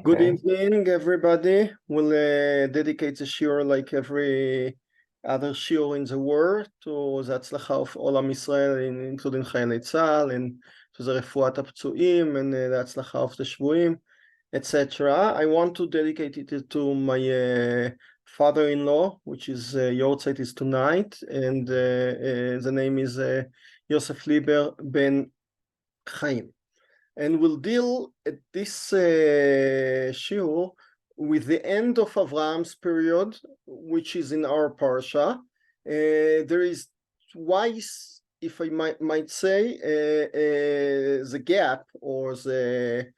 Good Okay. evening, everybody. We'll dedicate the shiur like every other shiur in the world to the הצלחה of all עם ישראל, including חיילי צה"ל, and to the רפואת הפצועים, and the הצלחה of the שבויים, etc. I want to dedicate it to my father-in-law, which is Yortzeit is tonight, and the name is Yosef Lieber ben Chaim. And we'll deal at this shiur with the end of Avraham's period, which is in our parsha. There is twice, if I might say, the gap or the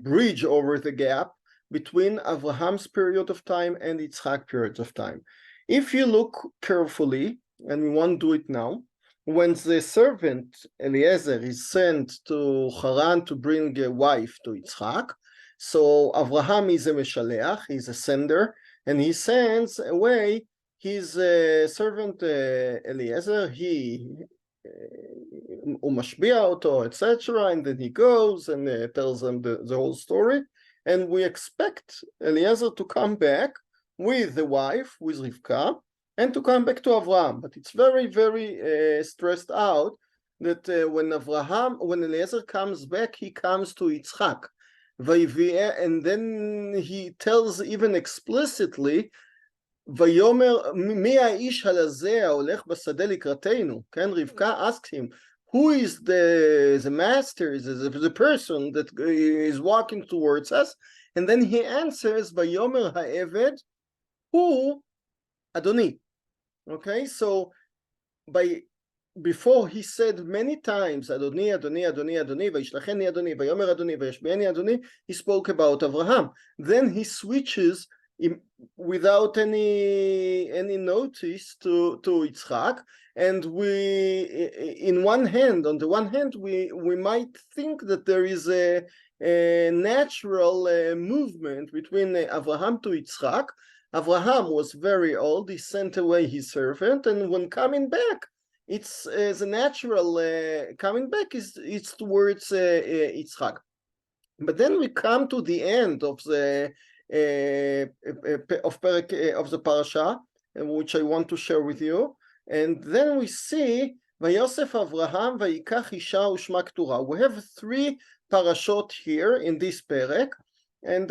bridge over the gap between Avraham's period of time and Yitzhak period of time. If you look carefully, and we won't do it now, when the servant Eliezer is sent to Haran to bring a wife to Yitzhak, so Avraham is a meshaleach, he's a sender, and he sends away his servant Eliezer, הוא משביע אותו, etc., and then he goes and tells them the whole story, and we expect Eliezer to come back with the wife, with Rivka, and to come back to Avraham. But it's very, very stressed out that when Eliezer comes back, he comes to Yitzhak. And then he tells even explicitly, ויאמר מי האיש הלזה ההולך בשדה לקראתנו? כן, רבקה asked him, who is the master, the person that is walking towards us? And then he answers, ויאמר העבד, הוא אדוני. Okay, so before he said many times, Adoni, Adoni, Adoni, Adoni, Vaishlacheni Adoni, Vayomer Adoni, Vayashbieni Adoni, he spoke about Avraham. Then he switches without any notice to Yitzhak, and on the one hand, we might think that there is a natural movement between Avraham to Yitzhak. Avraham was very old, he sent away his servant, and when coming back, it's the natural coming back it's towards Yitzhak. But then we come to the end of the parasha, which I want to share with you, and then we see Vayosef Avraham Vayikach Isha Ushma Ktura. We have three parashot here in this perek, and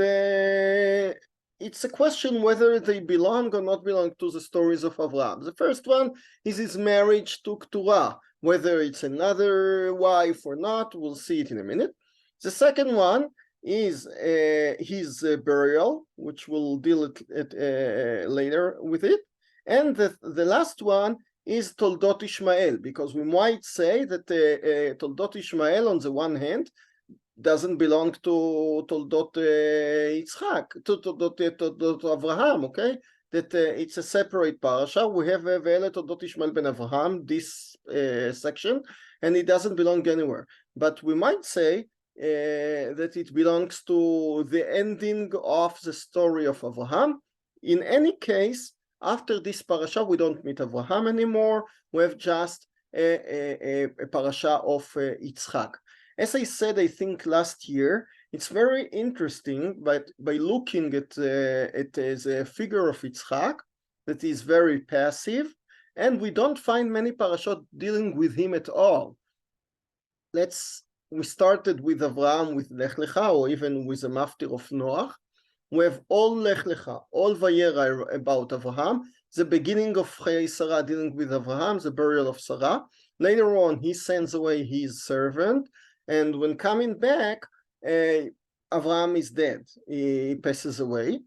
it's a question whether they belong or not belong to the stories of Avraham. The first one is his marriage to Keturah, whether it's another wife or not, we'll see it in a minute. The second one is his burial, which we'll deal later with it. And the last one is Toldot Ishmael, because we might say that Toldot Ishmael, on the one hand, doesn't belong to Toldot Yitzhak, to Avraham, okay? That it's a separate parasha. We have Ve'ele Toldot Ishmael ben Avraham, this section, and it doesn't belong anywhere. But we might say that it belongs to the ending of the story of Avraham. In any case, after this parasha, we don't meet Avraham anymore. We have just a parasha of Yitzhak. As I said, I think last year, it's very interesting, but by looking at the figure of Yitzhak, that is very passive, and we don't find many parashot dealing with him at all. We started with Avraham, with Lech Lecha, or even with the Maftir of Noach. We have all Lech Lecha, all Vayera about Avraham, the beginning of Chayey Sarah dealing with Avraham, the burial of Sarah. Later on, he sends away his servant, and when coming back, Avraham is dead. He passes away.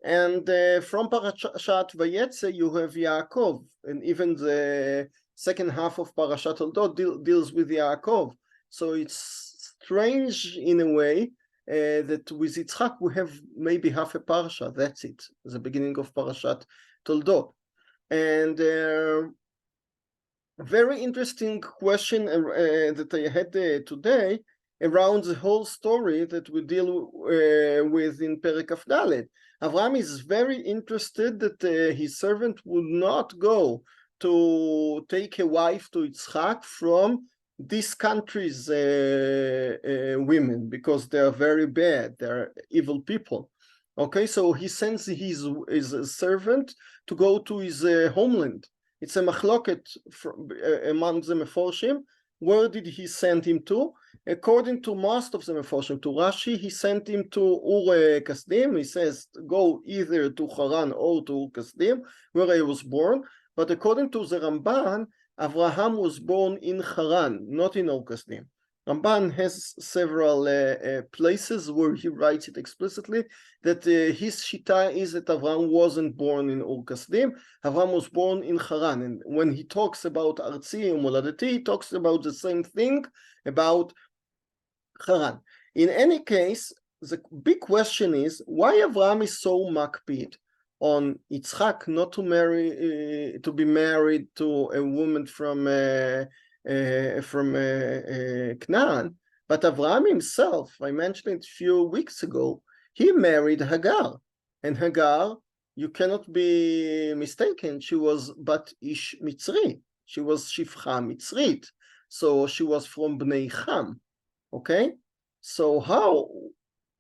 And from Parashat Vayetze, you have Yaakov. And even the second half of Parashat Toldot deals with Yaakov. So it's strange in a way that with Yitzhak, we have maybe half a Parasha. That's it, the beginning of Parashat Toldot. And very interesting question that I had today around the whole story that we deal with in Perek Kaf Dalet. Avraham is very interested that his servant would not go to take a wife to Yitzhak from this country's women because they are very bad, they're evil people. Okay, so he sends his servant to go to his homeland. It's a machloket among the Meforshim. Where did he send him to? According to most of the Meforshim, to Rashi, he sent him to Ur Kasdim. He says, go either to Haran or to Ur Kasdim, where he was born. But according to the Ramban, Avraham was born in Haran, not in Ur Kasdim. Ramban has several places where he writes it explicitly that his shita is that Avraham wasn't born in Ur Kasdim. Avraham was born in Haran, and when he talks about Artzi and Moladati, he talks about the same thing about Haran. In any case, the big question is why Avraham is so makpid on Yitzchak not to marry, to be married to a woman from Canaan, but Avraham himself, I mentioned it a few weeks ago, he married Hagar, and Hagar, you cannot be mistaken, she was but Ish Mitzri, she was Shifcha Mitzrit, so she was from Bnei Cham, okay? So how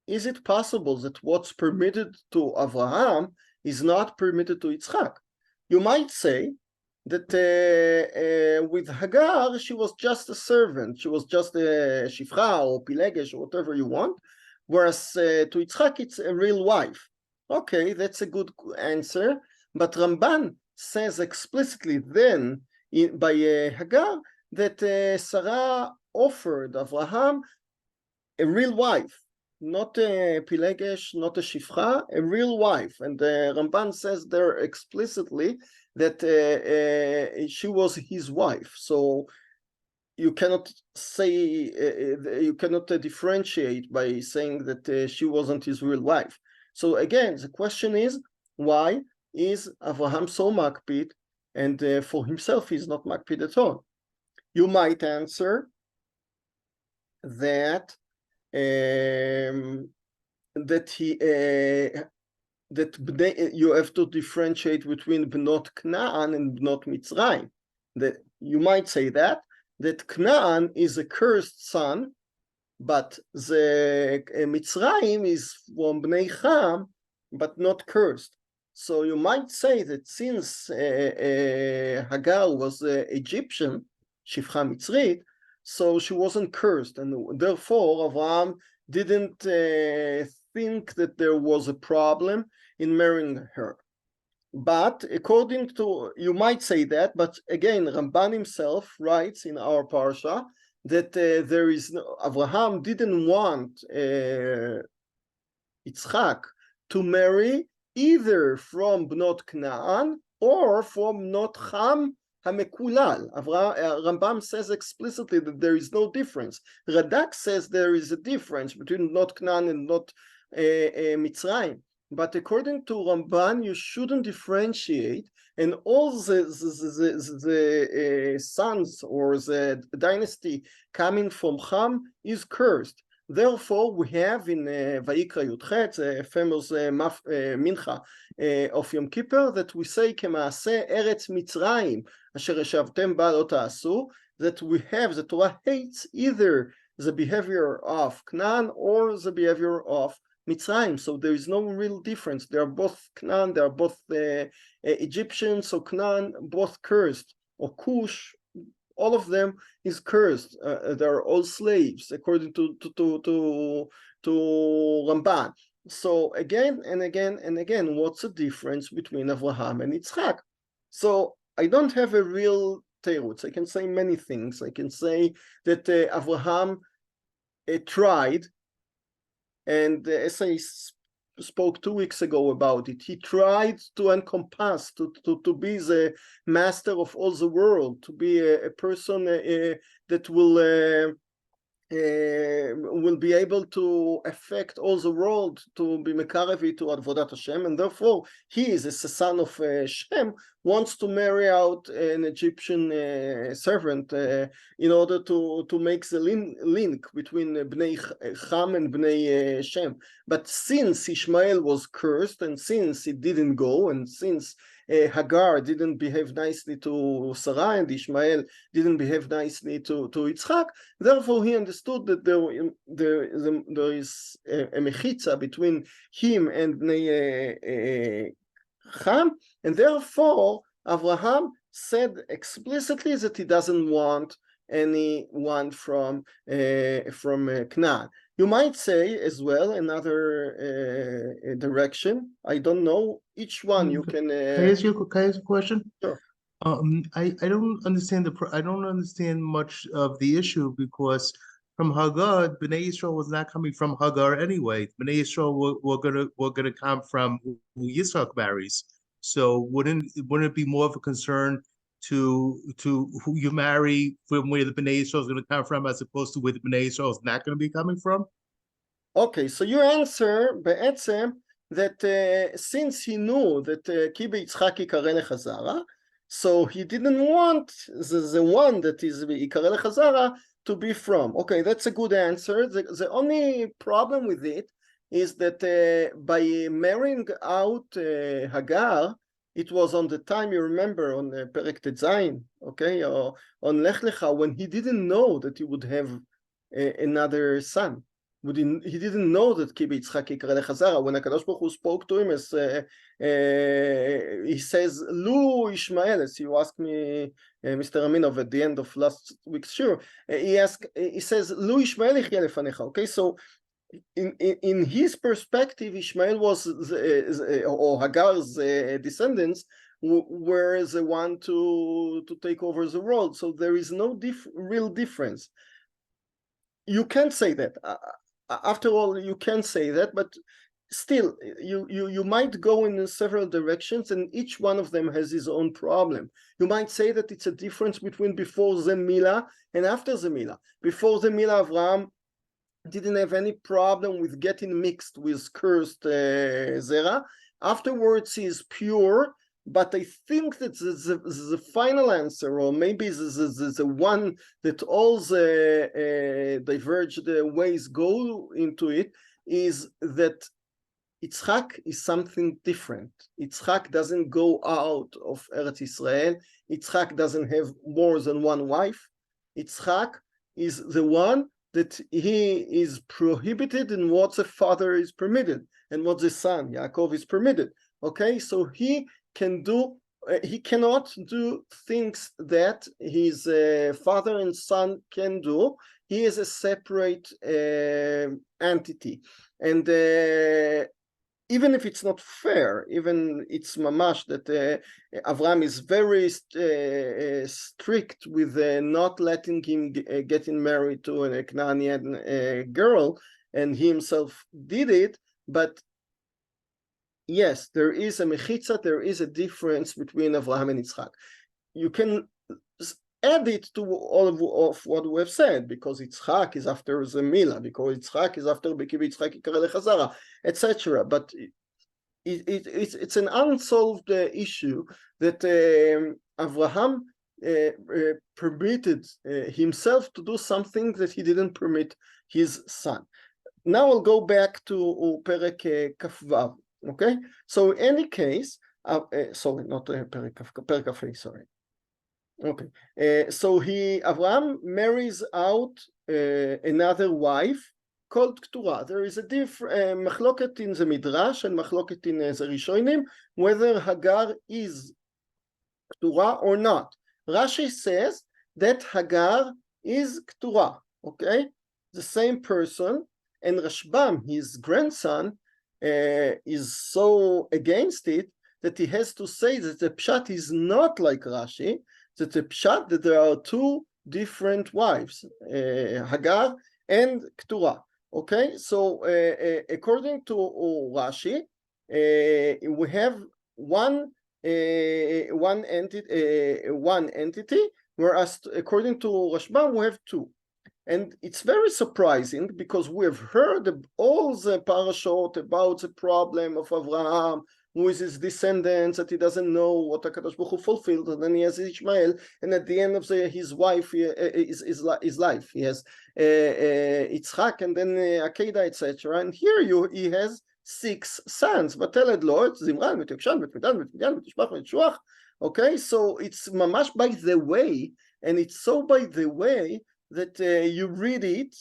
is it possible that what's permitted to Avraham is not permitted to Yitzchak? You might say that with Hagar, she was just a servant. She was just a shifcha or pilegesh or whatever you want. Whereas to Yitzchak, it's a real wife. Okay, that's a good answer. But Ramban says explicitly then by Hagar that Sarah offered Avraham a real wife, not a pilegesh, not a shifcha, a real wife. And Ramban says there explicitly that she was his wife. So you cannot say, you cannot differentiate by saying that she wasn't his real wife. So again, the question is, why is Avraham so makpid, and for himself he's not makpid at all? You might answer that you have to differentiate between Bnot Canaan and Bnot Mitzrayim. That you might say that Canaan is a cursed son, but the Mitzrayim is from Bnei Cham, but not cursed. So you might say that since Hagar was Egyptian, Shifcha Mitzrit, so she wasn't cursed, and therefore Avraham didn't think that there was a problem in marrying her. But according to, you might say that, but again, Ramban himself writes in our Parsha that there is no, Avraham didn't want Yitzchak to marry either from Bnot Canaan or from Bnot Cham HaMekulal. Rambam says explicitly that there is no difference. Radak says there is a difference between Bnot Canaan and Bnot Mitzrayim. But according to Ramban, you shouldn't differentiate, and all the sons or the dynasty coming from Ham is cursed. Therefore, we have in Vayikra Yudchet, a famous mincha of Yom Kippur, that we say, Kemaaseh Eretz Mitzrayim, Asher Yeshavtem Ba Lo Ta'asu, that we have, the Torah hates either the behavior of Canaan or the behavior of Mitzrayim. So there is no real difference. They are both Canaan, they are both Egyptians, so Canaan both cursed, or Cush, all of them is cursed. They are all slaves, according to Ramban. So again and again and again, what's the difference between Avraham and Yitzchak? So I don't have a real teirutz. I can say many things. I can say that Avraham tried, and as I spoke 2 weeks ago about it, he tried to encompass, to be the master of all the world, to be a person that will be able to affect all the world, to be mekarevi to Avodat Hashem, and therefore he is a son of Shem, wants to marry out an Egyptian servant in order to make the link between Bnei Cham and Bnei Shem. But since Ishmael was cursed, and since it didn't go, and since Hagar didn't behave nicely to Sarah and Ishmael didn't behave nicely to Yitzchak. Therefore, he understood that there is a mechitza between him and Bnei Ham, and therefore Avraham said explicitly that he doesn't want anyone from Canaan. You might say as well another direction. I don't know. Each one you can. Can I ask you a question? Sure. I don't understand I don't understand much of the issue because from Hagar, Bnei Yisrael was not coming from Hagar anyway. Bnei Yisrael were gonna come from who Yitzchak marries. So wouldn't it be more of a concern to who you marry from where the Bnei Yisrael is going to come from as opposed to where the Bnei Yisrael is not going to be coming from? Okay, so your answer בעצם that since he knew that כי ביצחק יקרא לחזרה, so he didn't want the one that is יקרא לחזרה to be from. Okay, that's a good answer. The only problem with it is that by marrying out Hagar, it was on the time, you remember, on Perek Tetzayin, okay, or on Lech Lecha, when he didn't know that he would have another son. He didn't know that כי ביצחק יקרא לחזרה. When HaKadosh Baruch Hu spoke to him, as he says, Lu Ishmael, as you asked me, Mr. Aminov, at the end of last week's shiur, he says, Lu Ishmael יחיה לפניך. Okay, so in his perspective, Ishmael was or Hagar's descendants were the one to take over the world. So there is no real difference. You can't say that. After all, you can say that, but still, you might go in several directions, and each one of them has his own problem. You might say that it's a difference between before the Milah and after the Milah. Before the Milah, Avraham didn't have any problem with getting mixed with cursed Zerah. Afterwards, he's pure, but I think that the final answer, or maybe the one that all the diverged ways go into it, is that Yitzchak is something different. Yitzchak doesn't go out of Eretz Israel. Yitzchak doesn't have more than one wife. Yitzchak is the one that he is prohibited in what the father is permitted and what the son, Yaakov, is permitted. Okay, so he cannot do things that his father and son can do. He is a separate entity, and even if it's not fair, even it's mamash that Avraham is very strict with not letting him getting married to a Canaanian girl, and he himself did it, but yes, there is a mechitza, there is a difference between Avraham and Yitzchak. You can add it to all of what we have said, because Yitzchak is after the Milah, because Yitzchak is after Beki Yitzchak Yikare Lechazara, etc. But it's an unsolved issue that Avraham permitted himself to do something that he didn't permit his son. Now I'll go back to Perek Kafvav. Okay, so in any case, sorry, not Perek Kafei, sorry. Okay, so Avraham marries out another wife called Keturah. There is a different machloket in the Midrash and machloket in the Rishonim whether Hagar is Keturah or not. Rashi says that Hagar is Keturah. Okay, the same person, and Rashbam, his grandson, is so against it that he has to say that the pshat is not like Rashi, that the pshat that there are two different wives, Hagar and Keturah. Okay, so according to Rashi, we have one entity, whereas according to Rashbam we have two. And it's very surprising because we have heard all the parashot about the problem of Avraham, who is his descendants, that he doesn't know what HaKadosh Baruch Hu fulfilled, and then he has Ishmael, and at the end of his wife, his life, he has Yitzchak, and then Akedah, etc. And here he has 6 sons. ותלד לו את זמרן ואת יקשן ואת מדן ואת מדיין ואת תשבח ואת שוח. Okay, so it's mamash by the way, and it's so by the way that you read it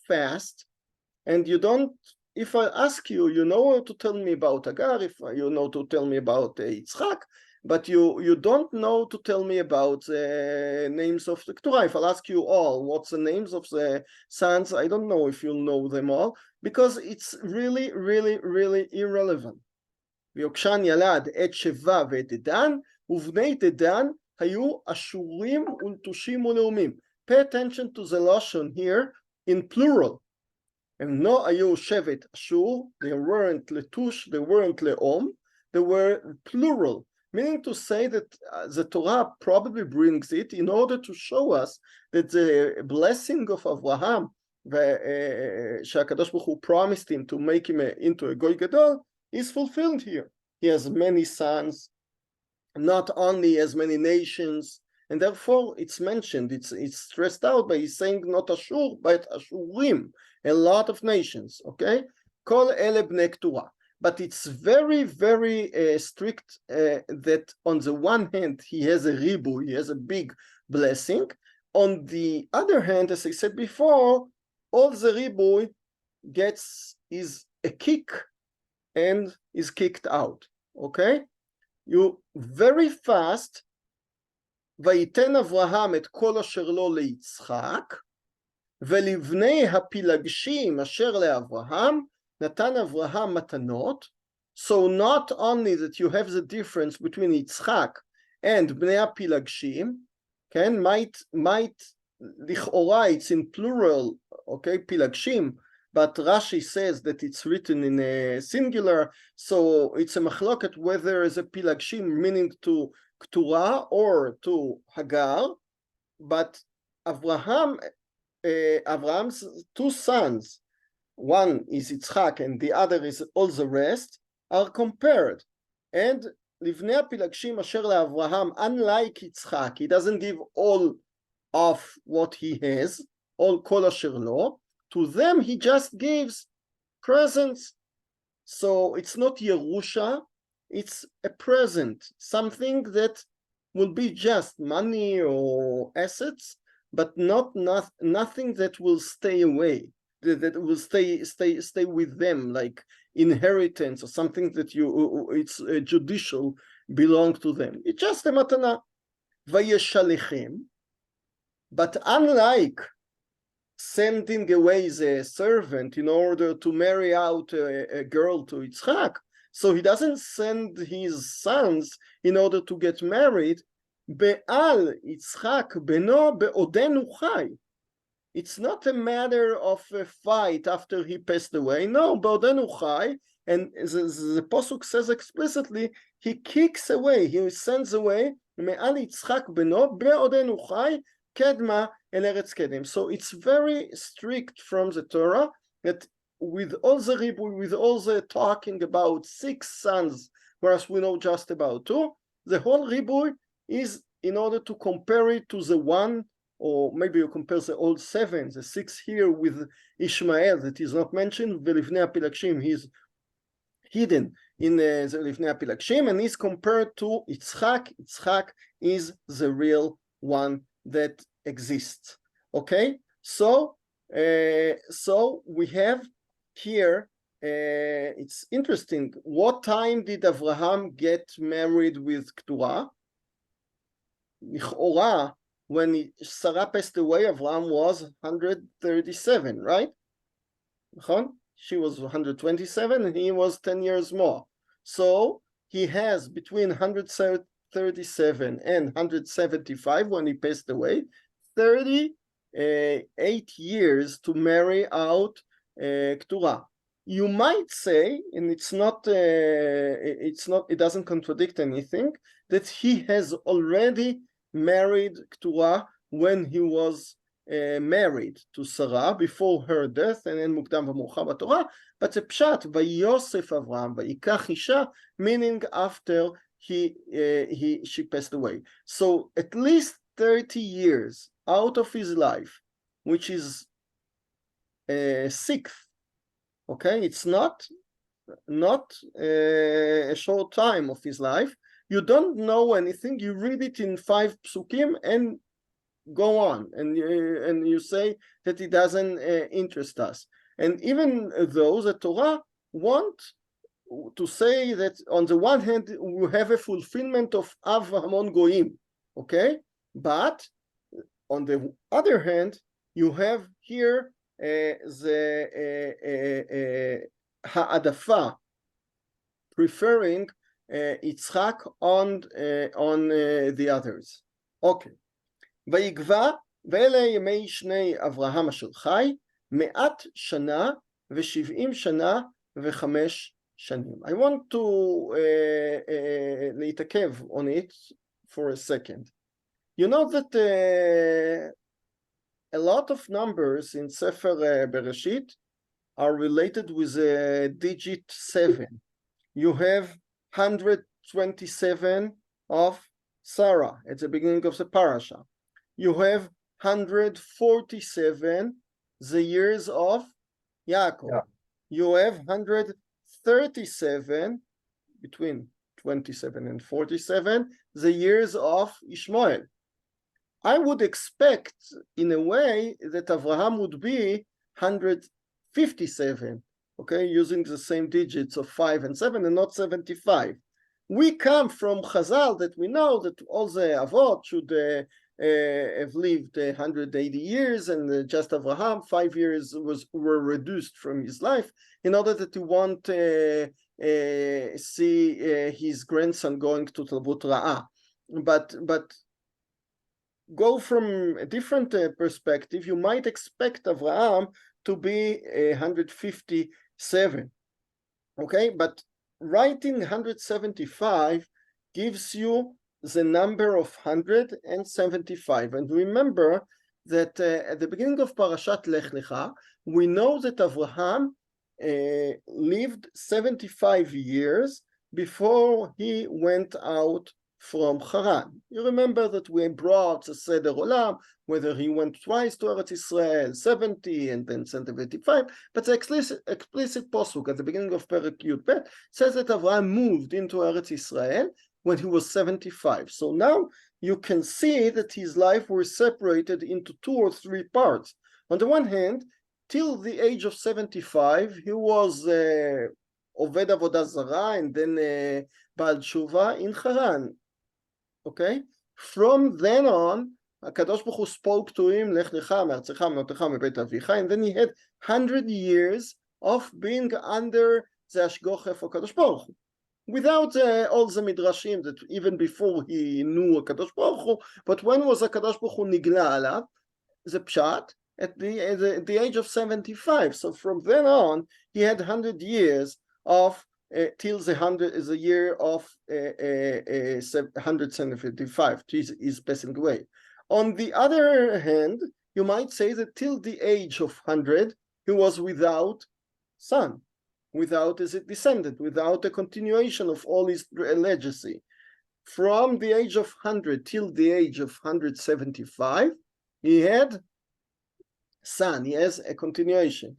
fast, and you don't, if I ask you, you know to tell me about Agar, if you know to tell me about Yitzchak, but you don't know to tell me about the names of the Keturah. If I'll ask you all, what's the names of the sons, I don't know if you'll know them all, because it's really, really, really irrelevant. ויוקשן ילד את שבע ואת דדן, ובני דדן היו אשורים ולטושים ולאומים. Pay attention to the lashon here in plural. הם לא היו שבט אשור, they weren't לטוש, they weren't לאום, they were plural, meaning to say that the Torah probably brings it in order to show us that the blessing of Avraham, שהקדוש ברוך הוא promised him to make him into a goy gadol, is fulfilled here. He has many sons, not only as many nations, and therefore it's mentioned, it's stressed out by saying not Ashur, but Ashurim, a lot of nations, okay? Kol ele bnei Keturah. But it's very, very strict that on the one hand, he has a ribu, he has a big blessing. On the other hand, as I said before, all the ribu gets is a kick and is kicked out, okay? You very fast, ויתן אברהם את כל אשר לו ליצחק, ולבני הפילגשים אשר לאברהם, נתן אברהם מתנות. So not only that you have the difference between Yitzchak and בני הפילגשים, כן, might לכאורה it's in plural, okay, פילגשים, but Rashi says that it's written in a singular, so it's a machloket whether it's a pilagshim meaning to Keturah or to Hagar, but Abraham's two sons, one is Yitzchak and the other is all the rest, are compared. And livnei pilagshim asher leAvraham, unlike Yitzchak, he doesn't give all of what he has, all kol asher lo. To them, he just gives presents. So it's not Yerusha, it's a present, something that will be just money or assets, but nothing that will stay away, that will stay with them, like inheritance or something that it's judicial, belong to them. It's just a matana. Vayeshalechem. But unlike sending away the servant in order to marry out a girl to Yitzchak, so he doesn't send his sons in order to get married. Be'al Yitzchak beno be'odenu chai. It's not a matter of a fight after he passed away. No, be'odenu chai, and the Pasuk says explicitly, he kicks away, he sends away me'al Yitzchak beno be'odenu chai kedma el eretz kedem. So it's very strict from the Torah that with all the ribui, with all the talking about 6 sons, whereas we know just about 2, the whole ribui is in order to compare it to the 1, or maybe you compare the old 7, the 6 here with Ishmael that is not mentioned, Velivnei Pilagshim, he's hidden in the Livnei Pilagshim, and is compared to Yitzchak. Yitzchak is the real one that exists. Okay, so we have here, it's interesting, what time did Avraham get married with Keturah? L'chora, when Sarah passed away, Avraham was 137, right? She was 127 and he was 10 years more. So he has between 137 and 175 when he passed away, 38 years to marry out Keturah. You might say, and it doesn't contradict anything, that he has already married Keturah when he was married to Sarah before her death, and then mukdam v'murcha b'Torah. But the pshat vayosef Avraham vayikach isha, meaning after she passed away. So at least 30 years out of his life, which is 6th. Okay, it's not not a short time of his life. You don't know anything. You read it in 5 psukim and go on, and you say that it doesn't interest us. And even though the Torah want to say that on the one hand we have a fulfillment of Av Hamon Goyim, okay, but on the other hand you have here the ha'adafa, preferring Yitzchak on the others. Okay. ויקבע, ואלה ימי שני אברהם אשר חי, 100 שנה ו70 שנה ו5 שנים. I want to להתעכב on it for a second. You know that a lot of numbers in Sefer Bereshit are related with digit 7. You have 127 of Sarah at the beginning of the parasha. You have 147 the years of Yaakov. Yeah. You have 137 between 27 and 47 the years of Ishmael. I would expect in a way that Avraham would be 157, okay, using the same digits of 5 and 7 and not 75. We come from Chazal that we know that all the Avot should have lived 180 years, and just Avraham 5 years were reduced from his life in order that he won't see his grandson going to Talmud Ra'ah. But go from a different perspective, you might expect Avraham to be 157, okay? But writing 175 gives you the number of 175. And remember that at the beginning of Parashat Lech Lecha, we know that Avraham lived 75 years before he went out from Haran. You remember that we brought the Seder Olam, whether he went twice to Eretz Israel, 70 and then 75, but the explicit posuk at the beginning of Perek Yud Bet says that Avraham moved into Eretz Israel when he was 75. So now you can see that his life was separated into 2 or 3 parts. On the one hand, till the age of 75, he was Oved Avodah Zarah and then Baal Tshuva in Haran. Okay? From then on, HaKadosh Baruch Hu spoke to him, Lech Lecha me'artzecha me'motecha me'beit avicha, and then he had 100 years of being under the Ashgocha of HaKadosh Baruch Hu, without all the midrashim that even before he knew HaKadosh Baruch Hu. But when was HaKadosh Baruch Hu nigla alav? The pshat at the age of 75. So from then on, he had 100 years of till the year of 175, is passing away. On the other hand, you might say that till the age of 100, he was without son, without as a descendant, without a continuation of all his legacy. From the age of 100 till the age of 175, he had son, he has a continuation.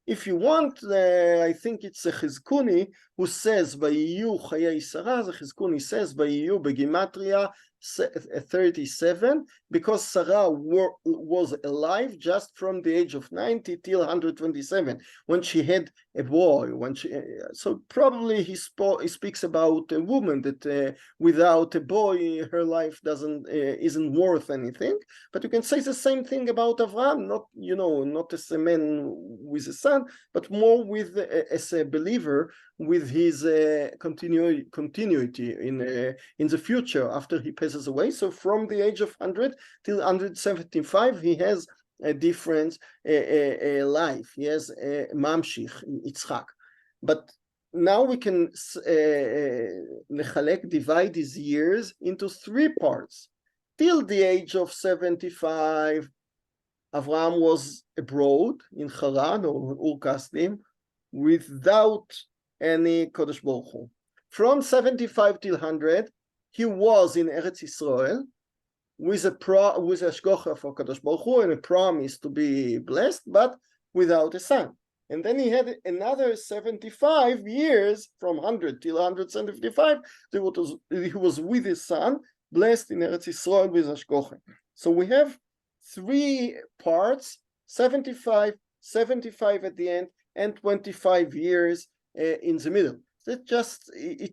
If you want, I think it's a Chizkuni who says, Vayiyu Chayey Sarah, the Chizkuni says, Vayiyu Begimatria 37, because Sarah was alive just from the age of 90 till 127, when she had a boy. So probably he speaks about a woman that without a boy, her life isn't worth anything. But you can say the same thing about Avraham, not as a man with a son, but more with as a believer with his continuity in the future after he passes away. So from the age of 100 till 175, he has a different life. He has a mamshich, Yitzchak. But now we can divide his years into 3 parts. Till the age of 75, Avraham was abroad in Haran or Ur Kasdim without any Kodesh Baruch Hu. From 75 till 100, he was in Eretz Israel with Ashgocha for Kodesh Baruch Hu and a promise to be blessed, but without a son. and then he had another 75 years from 100 till 175. He was with his son, blessed in Eretz Yisrael with Hashkochen. So we have three parts: 75, 75 at the end, and 25 years in the middle. It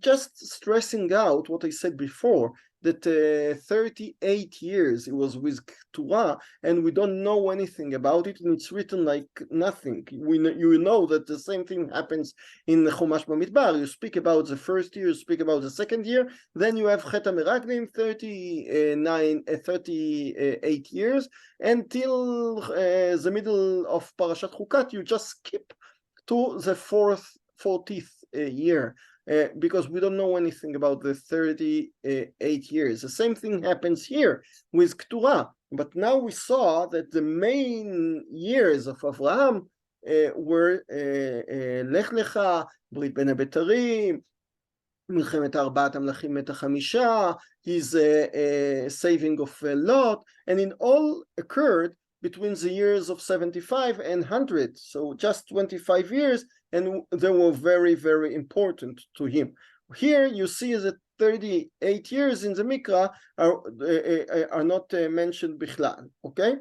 just stressing out what I said before, that 38 years it was with Torah, and we don't know anything about it, and it's written like nothing. You know that the same thing happens in the Chumash Bamidbar. You speak about the first year, you speak about the second year, then you have Chet HaMeraglim, 38 years, until the middle of Parashat Chukat. You just skip to the 40th year, because we don't know anything about the 38 years. The same thing happens here with Keturah, but now we saw that the main years of Avraham were Lech Lecha, Brit Ben HaBetarim, מלחמת ארבעת המלכים מת החמישה, his saving of Lot, and it all occurred between the years of 75 and 100, so just 25 years, and they were very, very important to him. Here you see that 38 years in the Mikra are not mentioned bichlal, okay?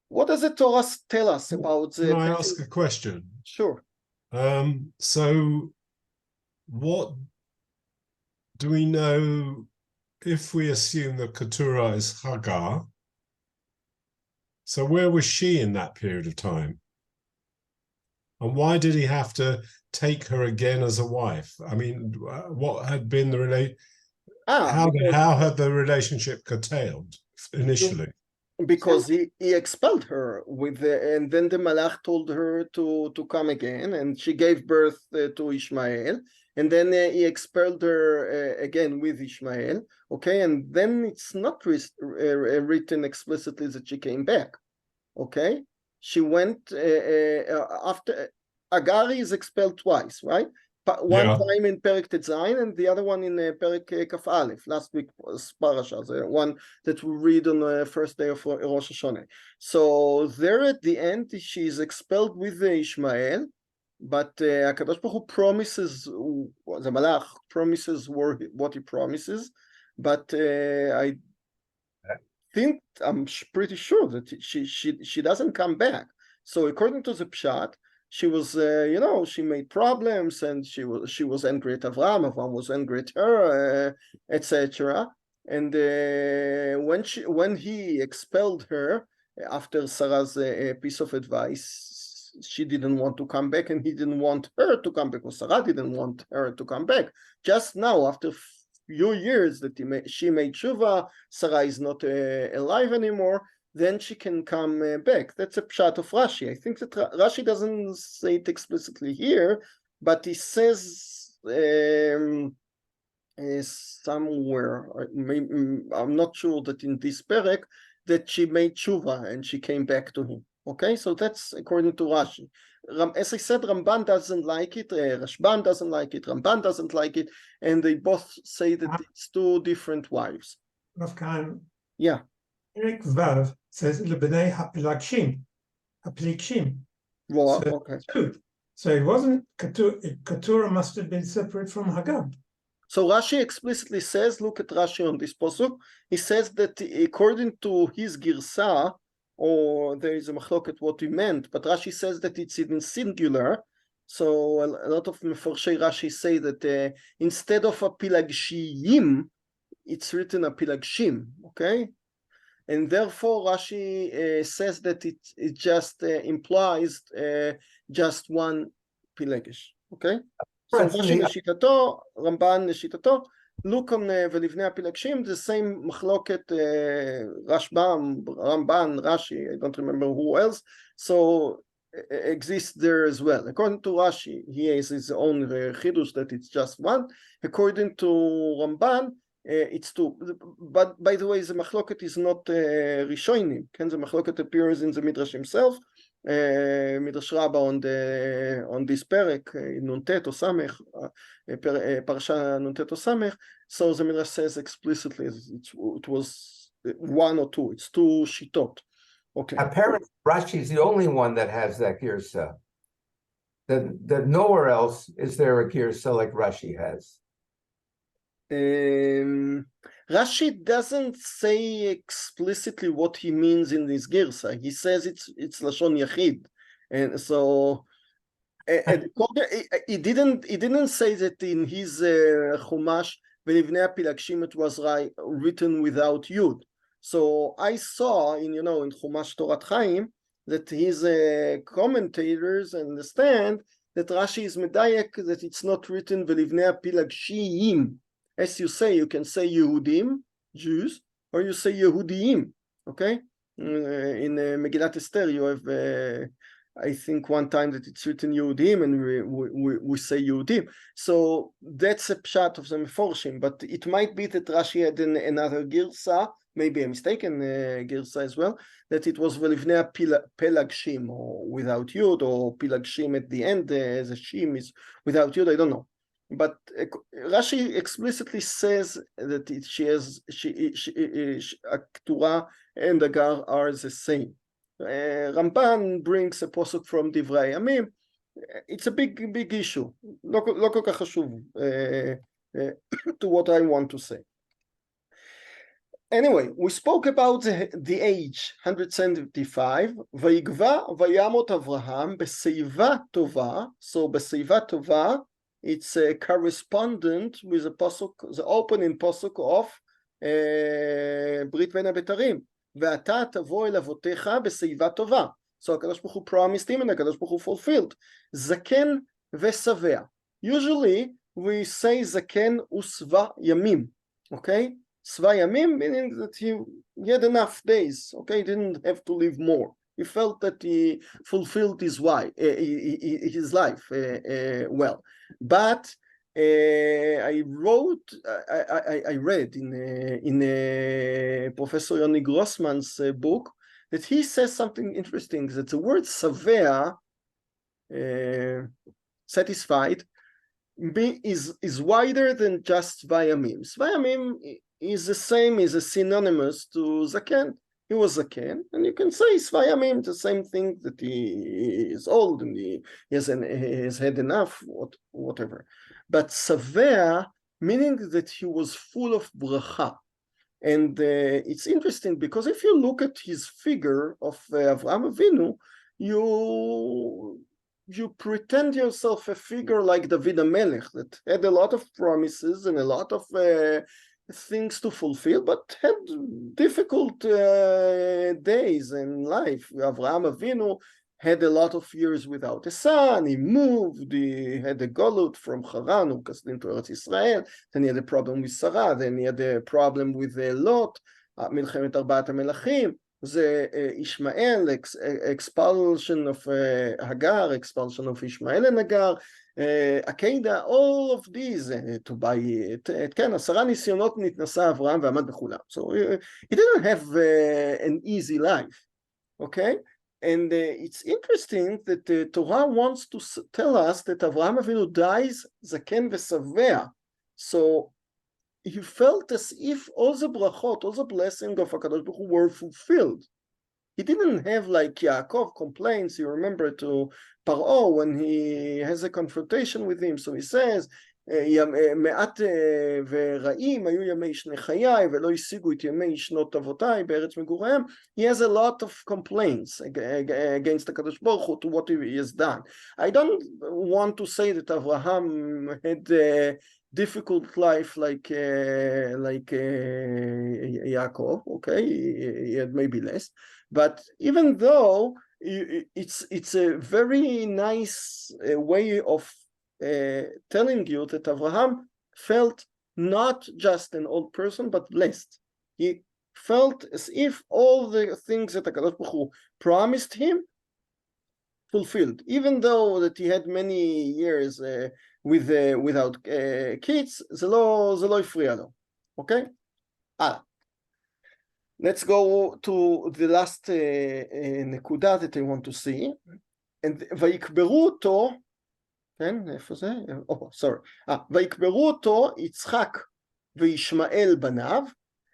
What does the Torah tell us about the... Can I ask a question? Sure. So what do we know if we assume that Keturah is Hagar? So where was she in that period of time? And why did he have to take her again as a wife? I mean, what had been the how had the relationship curtailed initially? Because he expelled her and then the Malach told her to come again, and she gave birth to Ishmael, and then he expelled her again with Ishmael, okay, and then it's not written explicitly that she came back, okay? She went after Agar is expelled twice, right? One time in Perek Tetzayin and the other one in Perek Kaf Aleph. Last week was Parashat, the one that we read on the first day of Rosh Hashanah. So there at the end, she is expelled with Ishmael, but HaKadosh Baruch Hu promises, the Malach promises what he promises, but I'm pretty sure that she doesn't come back. So according to the Pshat, she was, she made problems, and she was angry at Avraham. Avraham was angry at her, etc. And when he expelled her after Sarah's piece of advice, she didn't want to come back, and he didn't want her to come back, or Sarah didn't want her to come back. Just now, after few years that she made tshuva, Sarah is not alive anymore, then she can come back. That's a pshat of Rashi. I think that Rashi doesn't say it explicitly here, but he says somewhere, I'm not sure that in this perek, that she made tshuva and she came back to him. Okay, so that's according to Rashi. As I said, Ramban doesn't like it, Rashban doesn't like it, Ramban doesn't like it, and they both say that it's two different wives. Rav Cahn. Yeah. Eric Vav says Lebnei Hapilakshim. Well, okay. So it wasn't Keturah must have been separate from Hagar. So Rashi explicitly says, look at Rashi on this pasuk. He says that according to his girsa, or there is a machloket what he meant, but Rashi says that it's in singular. So a lot of meforshei Rashi say that instead of a pilagshiyim, it's written a pilagshim, okay? And therefore Rashi says that it just implies just one pilegesh, okay? So Rashi leshitato, Ramban leshitato, look on ולבני הפילגשים, the same מחלוקת Rashbam, Ramban, Rashi, I don't remember who else, so exists there as well. According to Rashi, he has his own chidush that it's just one. According to Ramban, it's two. But by the way, the machloket is not rishonim. The machloket appears in the Midrash himself, Midrash Rabbah on this perek, Nuntet or Samech, Parsha Nuntet or Samech. So the Midrash says explicitly it was one or two. It's two shitot. Okay. Apparently, Rashi is the only one that has that girsa. That nowhere else is there a girsa like Rashi has. Rashi doesn't say explicitly what he means in this girsa. He says it's lashon yachid, and so he didn't say that in his chumash v'livnei apilagshim it was written without yud. So I saw in chumash Torat Chaim that his commentators understand that Rashi is medayek that it's not written v'livnei apilagshim. As you say, you can say Yehudim, Jews, or you say Yehudiim, okay? In Megillat Esther, you have, I think, one time that it's written Yehudim, and we say Yehudim. So that's a pshat of the Meforshim, but it might be that Rashi had another girsa, maybe a mistaken girsa as well, that it was Velivnei Pelagshim, or without Yud, or Pelagshim at the end, as a Shim is without Yud, I don't know. But Rashi explicitly says that Keturah and Agar are the same. Ramban brings a posuk from Divrei Yamim. It's a big issue. לא כל כך חשוב to what I want to say. Anyway, we spoke about the age, 175. Vayigva vayamot Avraham b'seiva tova. So b'seiva tova, it's a correspondent with the pasuk, the opening pasuk of Brit Ven HaBetarim. Ve'ata tavo el avotecha b'seiva tova. So HaKadosh Baruch Hu promised him and HaKadosh Baruch Hu fulfilled. Zaken ve'savea. Usually we say zaken usva yamim. Okay? Sva yamim meaning that he had enough days. Okay? He didn't have to live more. He felt that he fulfilled his life well. But I read in Professor Yoni Grossman's book that he says something interesting, that the word savea, satisfied, is wider than just svayamim. Svayamim is the same, is a synonymous to zaken. He was zaken, and you can say svayamim, the same thing, that he is old and he has had enough, whatever. But savea, meaning that he was full of bracha. And it's interesting because if you look at his figure of Avraham Avinu, you pretend yourself a figure like David HaMelech that had a lot of promises and a lot of things to fulfill, but had difficult days in life. Avraham Avinu had a lot of years without a son. He moved. He had a galut from Haran, Ukasdim to Eretz Israel. Then he had a problem with Sarah. Then he had a problem with Lot. Milchemet Arbaat HaMelachim. The Ishmael, expulsion of Hagar, expulsion of Ishmael and Hagar. Akedah, all of these, to buy it. כן, 10 ניסיונות נתנסה אברהם ועמד בכולם. So he didn't have an easy life. Okay? And it's interesting that the Torah wants to tell us that Avraham Avinu dies zaken v'savea. So he felt as if all the brachot, all the blessings of HaKadosh Baruch Hu were fulfilled. He didn't have like Yaakov complaints, you remember, to Paro when he has a confrontation with him. So he says, מעט ורעים היו ימי שני חיי ולא השיגו את ימי שנות אבותיי בארץ מגוריהם. He has a lot of complaints against the Kadosh Baruch Hu to what he has done. I don't want to say that Avraham had a difficult life like Yaakov, okay, he had maybe less, but even though it's a very nice way of telling you that Avraham felt not just an old person, but blessed. He felt as if all the things that HaKadosh Baruch Hu promised him fulfilled, even though that he had many years without kids. זה לא הפריע לו. Okay? Let's go to the last נקודה that I want to see. And ויקברו אותו, כן, איפה זה? סורי. ויקברו אותו יצחק וישמעאל בניו,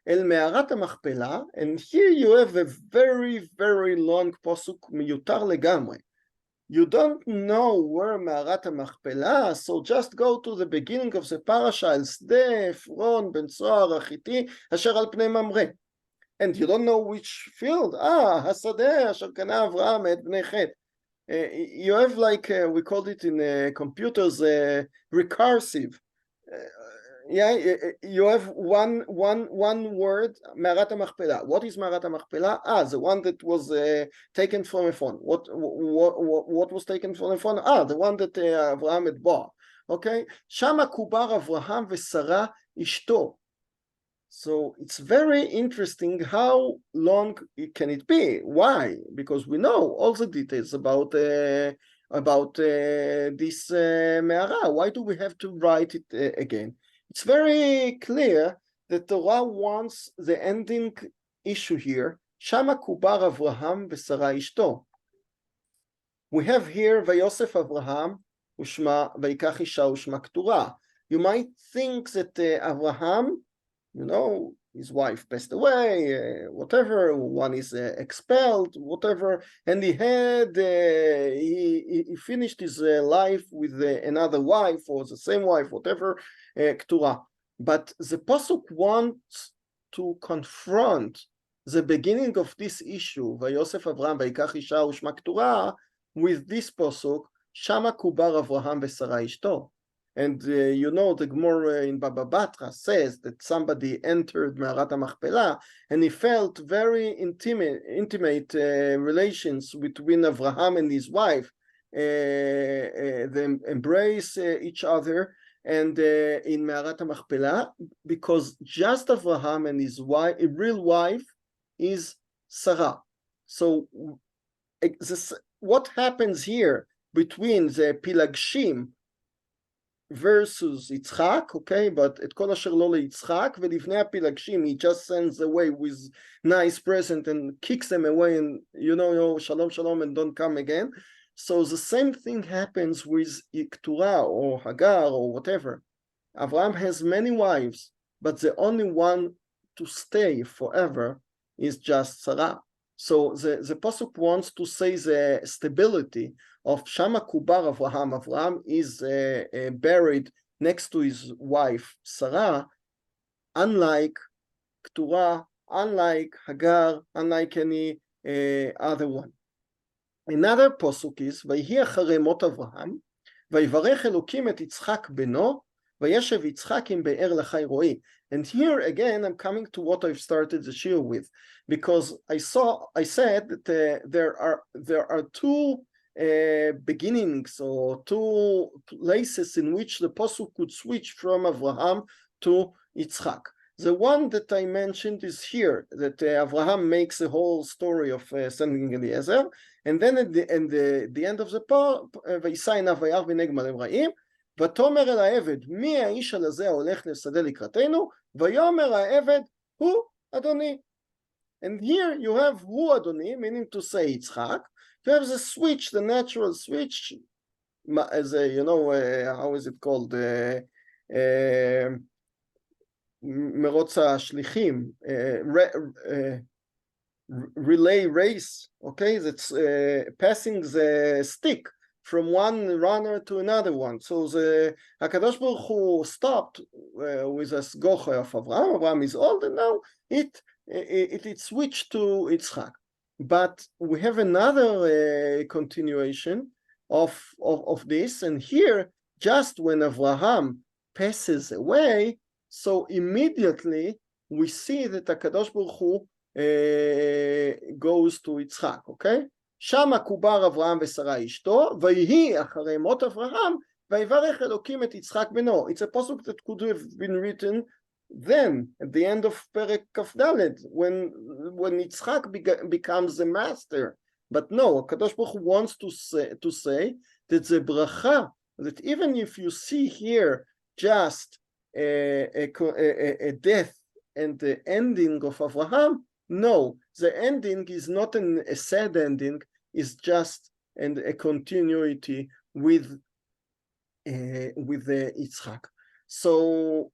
אל מערת המכפלה, and here you have a very very long פסוק מיותר לגמרי. You don't know where מערת המכפלה, so just go to the beginning of the parasha, אל שדה עפרון בן צוהר החיתי אשר על פני ממרא. And you don't know which field, השדה אשר קנה אברהם מאת בני חת. You have like, we called it in computers, recursive. You have one word, מערת המכפלה. What is מערת המכפלה? The one that was taken from a phone. What was taken from a phone? The one that אברהם had bought. Okay? שמה קובר אברהם ושרה אשתו. So it's very interesting how long can it be. Why? Because we know all the details about this מערה. Why do we have to write it again? It's very clear that Torah wants the ending issue here. Shama kubar Avraham v'Sara ishto. We have here Vayosef Avraham ushma vayikach isha ushma ktura. You might think that Avraham, you know, his wife passed away, whatever, one is expelled, whatever, and he had, he finished his life with another wife or the same wife, whatever, ktura. But the pasuk wants to confront the beginning of this issue, Vayosef Avraham vayikach isha ushma ktura, with this pasuk, Shama kubar Avraham v'Sara ishto. And you know, the Gemara in Baba Batra says that somebody entered Me'arat HaMachpelah and he felt very intimate relations between Avraham and his wife. They embrace each other and in Me'arat HaMachpelah, because just Avraham and his wife, a real wife, is Sarah. So what happens here between the Pilagshim versus Yitzchak, okay, but את כל אשר לא ליצחק, ולפני הפילגשים, he just sends away with nice present and kicks them away and, you know, shalom, shalom, and don't come again. So the same thing happens with Iktura or Hagar or whatever. Avraham has many wives, but the only one to stay forever is just Sarah. So the pasuk wants to say the stability of Shama Kubar Avraham. Avraham is buried next to his wife Sarah, unlike Keturah, unlike Hagar, unlike any other one. Another pasuk is ויהי אחרי מות אברהם, ויברך אלוקים את יצחק בנו, וישב יצחק עם באר לחי רועי. And here again, I'm coming to what I've started the shiur with, because I said that there are two beginnings or two places in which the pasuk could switch from Avraham to Yitzchak. The one that I mentioned is here, that Avraham makes a whole story of sending Eliezer, and then at the end of the part, וישא עיניו וירא ונגמל רעים, ותאמר אל העבד, מי האיש הזה ההולך לשדה לקראתנו? ויאמר העבד, הוא אדוני. And here you have הוא אדוני, meaning to say Yitzchak. You have the switch, the natural switch, as a, you know, how is it called? מרוץ השליחים, relay race, okay? That's passing the stick from one runner to another one. So the HaKadosh Baruch Hu stopped with a sgocha of Avraham. Avraham is old, and now it switched to Yitzchak. But we have another continuation of this, and here, just when Avraham passes away, so immediately we see that HaKadosh Baruch Hu goes to Yitzchak, okay? שמה קובר אברהם ושרה אשתו, ויהי אחרי מות אברהם, ויברך אלוקים את יצחק בנו. It's a pasuk that could have been written then, at the end of פרק כ"ד, when Yitzchak becomes the master. But no, HaKadosh Baruch Hu wants to say that the bracha, that even if you see here just a death and the ending of Avraham, no, the ending is not a sad ending, it's just a continuity with Yitzchak. So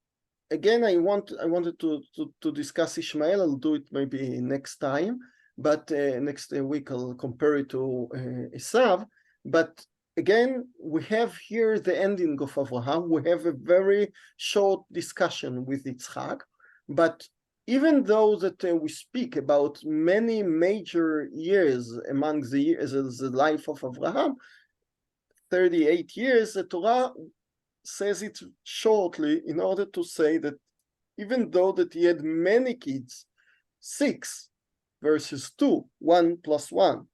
again, I wanted to discuss Ishmael. I'll do it maybe next time, but next week I'll compare it to Esav. But again, we have here the ending of Avraham. We have a very short discussion with Yitzchak, but even though that we speak about many major years among the years of the life of Avraham, 38 years, the Torah says it shortly in order to say that even though that he had many kids, 6 versus 2, 1 plus 1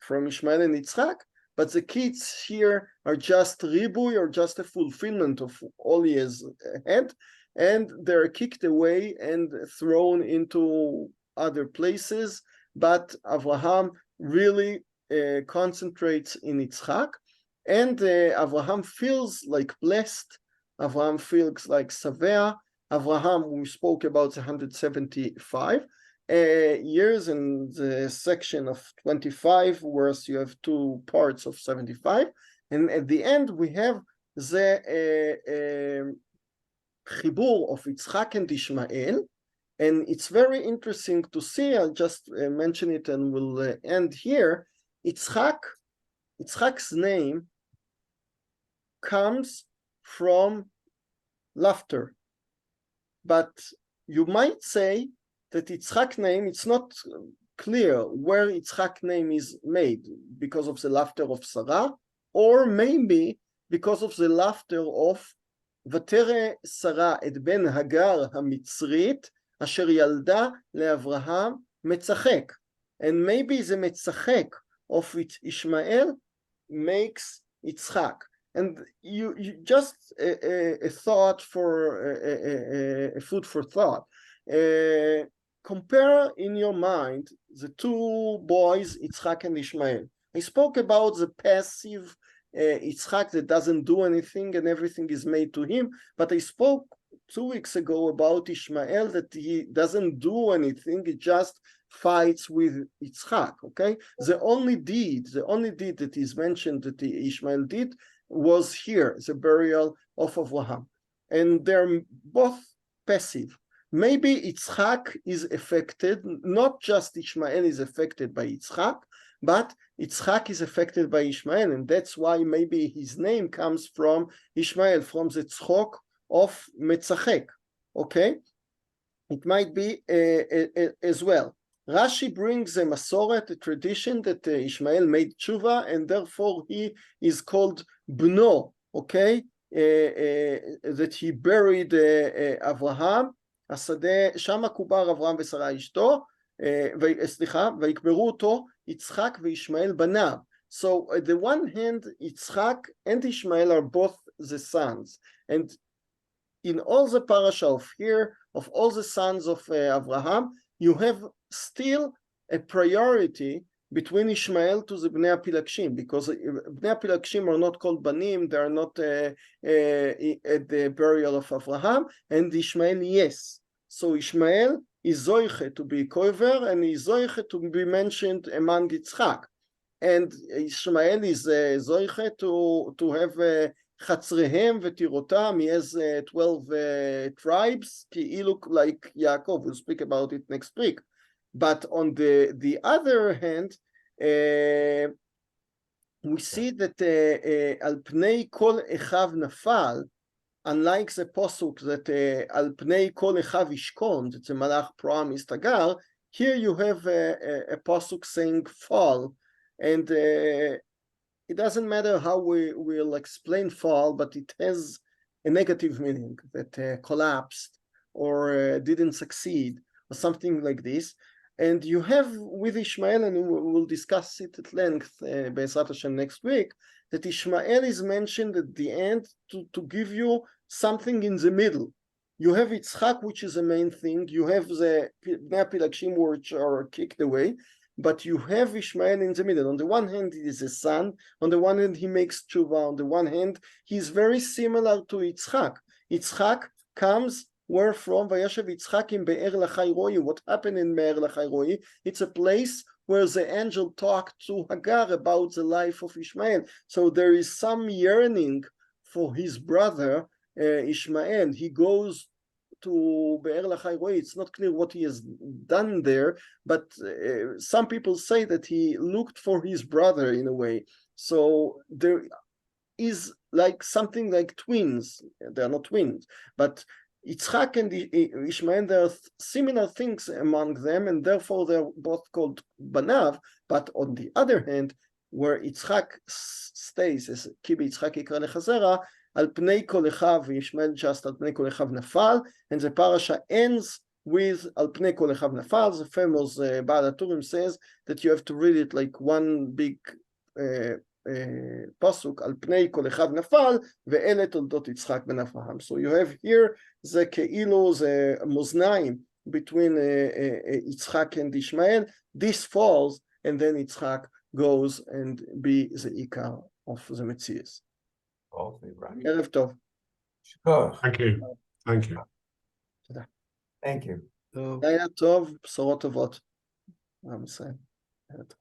from Ishmael and Yitzchak, but the kids here are just ribui or just a fulfillment of all he has had, and they're kicked away and thrown into other places. But Avraham really concentrates in Yitzchak, and Avraham feels like blessed. Avraham feels like Savea. Avraham, we spoke about the 175 years in the section of 25, whereas you have 2 parts of 75. And at the end, we have the Chibur of Yitzchak and Ishmael. And it's very interesting to see. I'll just mention it and we'll end here. Yitzchak's name comes from laughter. But you might say that Yitzchak name, it's not clear where Yitzchak name is made, because of the laughter of Sarah, or maybe because of the laughter of ותרא שרה את בן הגר המצרית אשר ילדה לאברהם מצחק. And maybe the מצחק of Ishmael makes Yitzchak. And you just a thought for a food for thought. Compare in your mind the 2 boys, Yitzchak and Ishmael. I spoke about the passive Yitzchak that doesn't do anything and everything is made to him, but I spoke 2 weeks ago about Ishmael that he doesn't do anything, he just fights with Yitzchak. Okay, the only deed that is mentioned that Ishmael did was here, the burial of Avraham, and they're both passive. Maybe Yitzchak is affected, not just Ishmael is affected by Yitzchak, but Yitzchak is affected by Ishmael, and that's why maybe his name comes from Ishmael, from the tzchok of Metzachek. Okay, it might be as well. Rashi brings a masoret, a tradition that Ishmael made tshuva, and therefore he is called Bno. Okay, that he buried Avraham. השדה, שמה קובר אברהם ושרה אשתו, סליחה, ויקברו אותו יצחק וישמעאל בניו. So on the one hand, Yitzchak and Ishmael are both the sons, and in all the parasha of here, of all the sons of Avraham, you have still a priority between Ishmael to the Bnei Pilakshim, because Bnei Pilakshim are not called Banim, they are not at the burial of Avraham, and Ishmael, yes. So Ishmael is Zoiche to be Koiver, and is Zoiche to be mentioned among Yitzchak. And Ishmael is Zoiche to have Chatzrehem v'tirotam. He has 12 tribes, he look like Yaakov. We'll speak about it next week. But on the other hand, we see that Al Pnei Kol Echav Nafal, unlike the posuk that Al Pnei Kol Echav Ishkon, that the Malach promised Agar, here you have a posuk saying fall, and it doesn't matter how we will explain fall, but it has a negative meaning, that collapsed or didn't succeed or something like this. And you have with Ishmael, and we'll discuss it at length Be'ezrat Hashem next week, that Ishmael is mentioned at the end to give you something in the middle. You have Yitzchak, which is the main thing. You have the Bnei Pilakshim, which are kicked away, but you have Ishmael in the middle. On the one hand, he is a son. On the one hand, he makes tshuva. On the one hand, he is very similar to Yitzchak. Yitzchak comes where from? Vayashav Yitzchak in Be'er Lachai Roi. What happened in Be'er Lachai Roi? It's a place where the angel talked to Hagar about the life of Ishmael. So there is some yearning for his brother Ishmael. He goes to Be'er Lachai Roi, it's not clear what he has done there, but some people say that he looked for his brother in a way. So there is like something like twins. They are not twins, but Yitzchak and Ishmael, there are similar things among them, and therefore they're both called Banav. But on the other hand, where Yitzchak stays as Ki Yitzchak Yikra Lechazera, Al Pnei Kol Echav, Ishmael just Al Pnei Kol Echav Nafal, and the parasha ends with Al Pnei Kol Echav Nafal. The famous Baal HaTurim says that you have to read it like one big pasuk, Al Pnei Kol Echav Nafal, ve'ele toldot Yitzchak ben Avraham. So you have here the כאילו, the מאזניים between Yitzchak and Ishmael. This falls, and then Yitzchak goes and be the Ikar of the Metzias. ערב טוב. Thank you. Thank you. Thank you. לילה טוב, בשורות טובות. עם ישראל. ערב טוב.